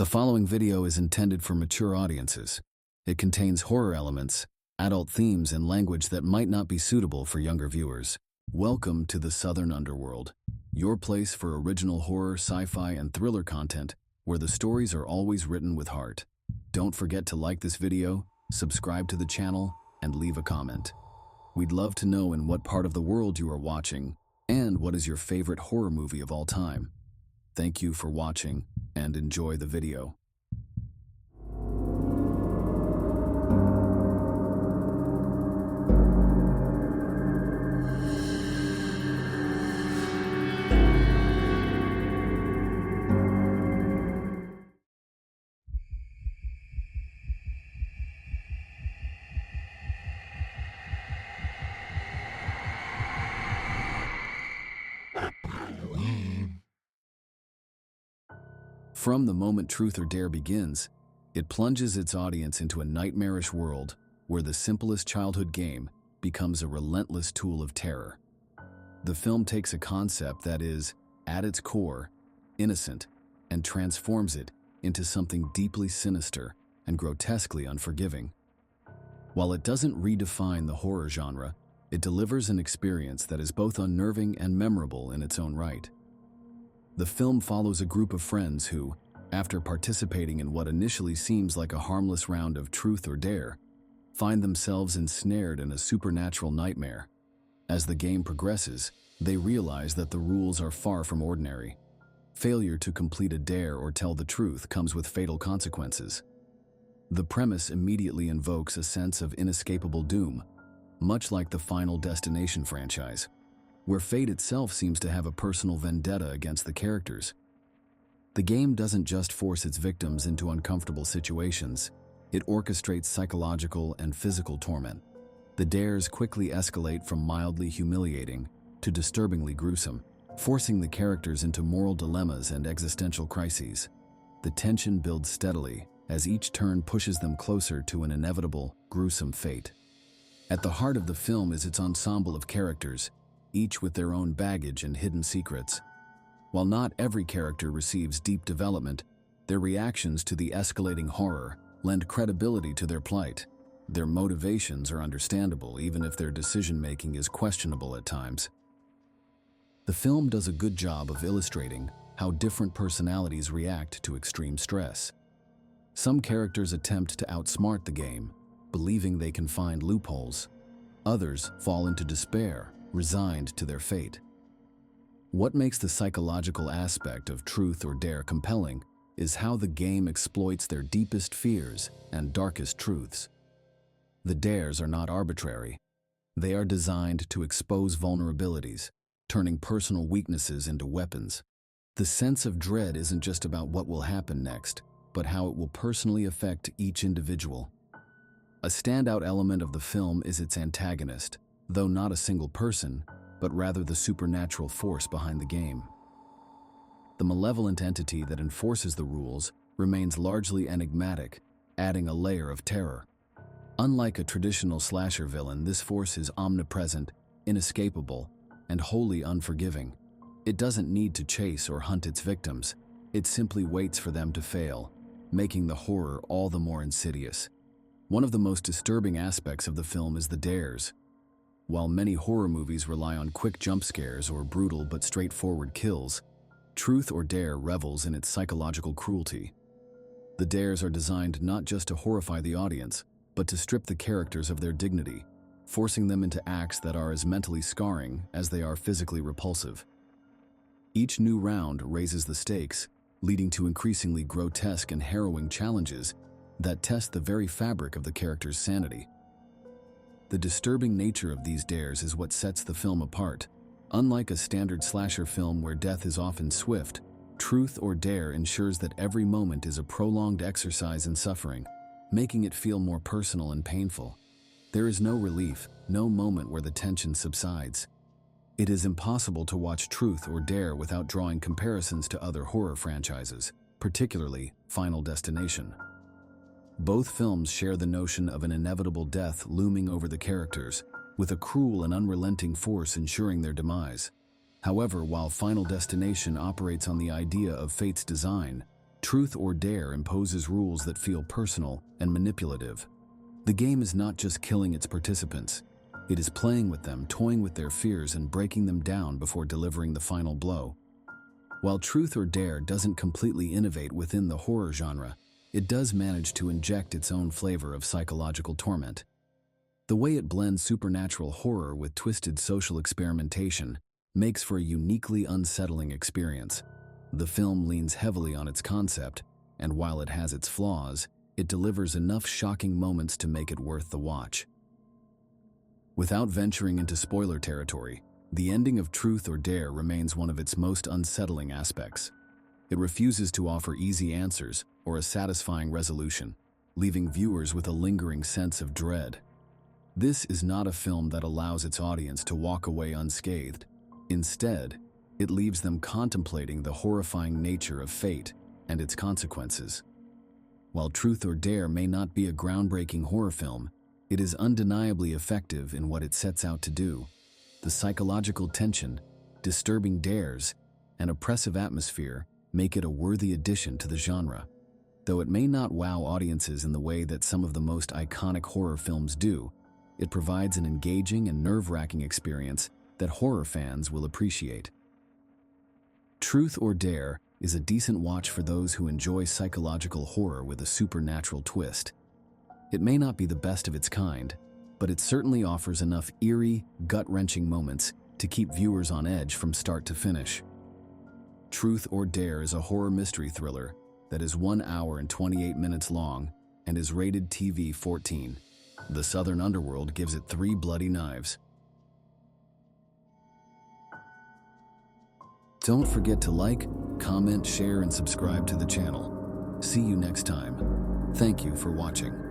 The following video is intended for mature audiences. It contains horror elements, adult themes, and language that might not be suitable for younger viewers. Welcome to the Southern Underworld, your place for original horror, sci-fi, and thriller content where the stories are always written with heart. Don't forget to like this video, subscribe to the channel, and leave a comment. We'd love to know in what part of the world you are watching and what is your favorite horror movie of all time. Thank you for watching and enjoy the video. From the moment Truth or Dare begins, it plunges its audience into a nightmarish world where the simplest childhood game becomes a relentless tool of terror. The film takes a concept that is, at its core, innocent and transforms it into something deeply sinister and grotesquely unforgiving. While it doesn't redefine the horror genre, it delivers an experience that is both unnerving and memorable in its own right. The film follows a group of friends who, after participating in what initially seems like a harmless round of Truth or Dare, find themselves ensnared in a supernatural nightmare. As the game progresses, they realize that the rules are far from ordinary. Failure to complete a dare or tell the truth comes with fatal consequences. The premise immediately invokes a sense of inescapable doom, much like the Final Destination franchise, where fate itself seems to have a personal vendetta against the characters. The game doesn't just force its victims into uncomfortable situations, it orchestrates psychological and physical torment. The dares quickly escalate from mildly humiliating to disturbingly gruesome, forcing the characters into moral dilemmas and existential crises. The tension builds steadily as each turn pushes them closer to an inevitable, gruesome fate. At the heart of the film is its ensemble of characters, each with their own baggage and hidden secrets. While not every character receives deep development, their reactions to the escalating horror lend credibility to their plight. Their motivations are understandable, even if their decision-making is questionable at times. The film does a good job of illustrating how different personalities react to extreme stress. Some characters attempt to outsmart the game, believing they can find loopholes. Others fall into despair, resigned to their fate. What makes the psychological aspect of Truth or Dare compelling is how the game exploits their deepest fears and darkest truths. The dares are not arbitrary. They are designed to expose vulnerabilities, turning personal weaknesses into weapons. The sense of dread isn't just about what will happen next, but how it will personally affect each individual. A standout element of the film is its antagonist, though not a single person, but rather the supernatural force behind the game. The malevolent entity that enforces the rules remains largely enigmatic, adding a layer of terror. Unlike a traditional slasher villain, this force is omnipresent, inescapable, and wholly unforgiving. It doesn't need to chase or hunt its victims, it simply waits for them to fail, making the horror all the more insidious. One of the most disturbing aspects of the film is the dares. While many horror movies rely on quick jump scares or brutal but straightforward kills, Truth or Dare revels in its psychological cruelty. The dares are designed not just to horrify the audience, but to strip the characters of their dignity, forcing them into acts that are as mentally scarring as they are physically repulsive. Each new round raises the stakes, leading to increasingly grotesque and harrowing challenges that test the very fabric of the character's sanity. The disturbing nature of these dares is what sets the film apart. Unlike a standard slasher film where death is often swift, Truth or Dare ensures that every moment is a prolonged exercise in suffering, making it feel more personal and painful. There is no relief, no moment where the tension subsides. It is impossible to watch Truth or Dare without drawing comparisons to other horror franchises, particularly Final Destination. Both films share the notion of an inevitable death looming over the characters, with a cruel and unrelenting force ensuring their demise. However, while Final Destination operates on the idea of fate's design, Truth or Dare imposes rules that feel personal and manipulative. The game is not just killing its participants. It is playing with them, toying with their fears, and breaking them down before delivering the final blow. While Truth or Dare doesn't completely innovate within the horror genre, it does manage to inject its own flavor of psychological torment. The way it blends supernatural horror with twisted social experimentation makes for a uniquely unsettling experience. The film leans heavily on its concept, and while it has its flaws, it delivers enough shocking moments to make it worth the watch. Without venturing into spoiler territory, the ending of Truth or Dare remains one of its most unsettling aspects. It refuses to offer easy answers or a satisfying resolution, leaving viewers with a lingering sense of dread. This is not a film that allows its audience to walk away unscathed. Instead, it leaves them contemplating the horrifying nature of fate and its consequences. While Truth or Dare may not be a groundbreaking horror film, it is undeniably effective in what it sets out to do. The psychological tension, disturbing dares, and oppressive atmosphere make it a worthy addition to the genre. Though it may not wow audiences in the way that some of the most iconic horror films do, it provides an engaging and nerve-wracking experience that horror fans will appreciate. Truth or Dare is a decent watch for those who enjoy psychological horror with a supernatural twist. It may not be the best of its kind, but it certainly offers enough eerie, gut-wrenching moments to keep viewers on edge from start to finish. Truth or Dare is a horror mystery thriller that is 1 hour and 28 minutes long and is rated TV 14. The Southern Underworld gives it 3 bloody knives. Don't forget to like, comment, share, and subscribe to the channel. See you next time. Thank you for watching.